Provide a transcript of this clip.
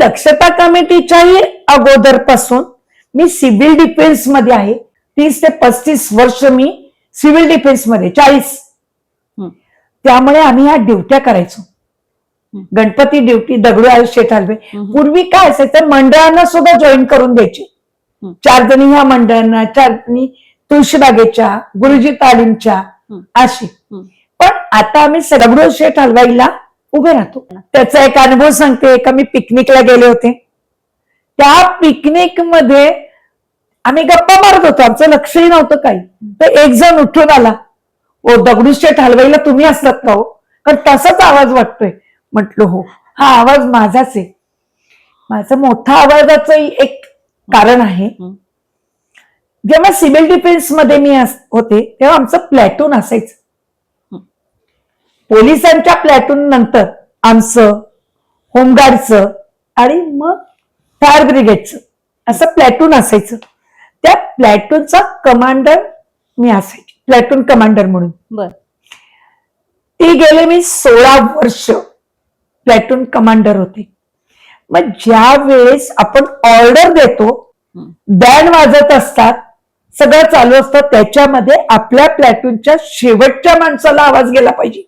दक्षता कमिटीच्याही अगोदरपासून मी civil defence मध्ये आहे. 30 ते 35 वर्ष मी सिव्हिल डिफेन्स मध्ये 40. त्यामुळे आम्ही ह्या ड्युट्या करायचो. गणपती ड्युटी, दगडूशेठ शेठ हलवे. पूर्वी काय असायचं, मंडळांना सुद्धा जॉईन करून द्यायचे. 4 जणी ह्या मंडळांना, 4 जणी तुळशीबागेच्या, गुरुजी तालीमच्या अशी. पण आता आम्ही दगडूशेठ शेठ हलवाईला उभे राहतो. त्याचा एक अनुभव सांगते. का मी पिकनिकला गेले होते. त्या पिकनिक मध्ये आम्ही गप्पा मारत होतो, आमचं लक्षही नव्हतं काही. तर एक जण उठून आला, ओ दगडूशेठ हलवाईला तुम्ही असतात का हो? कारण तसाच आवाज वाटतोय. म्हटलं हो, हा आवाज माझाच आहे. माझं मोठा आवाजाचं एक कारण आहे. जेव्हा सिव्हिल डिफेन्स मध्ये मी होते तेव्हा आमचं प्लॅटून असायचं. पोलिसांच्या प्लॅटून नंतर आमचं होमगार्डचं आणि मग फायर ब्रिगेडचं असं प्लॅटून असायचं. त्या प्लॅटूनचा कमांडर मी असायचे, प्लॅटून कमांडर म्हणून. बर. ती गेले मी 16 वर्ष प्लॅटून कमांडर होते. मग ज्या वेळेस आपण ऑर्डर देतो, बँड वाजत असतात, सगळं चालू असतं, त्याच्यामध्ये आपल्या प्लॅटूनच्या शेवटच्या माणसाला आवाज गेला पाहिजे.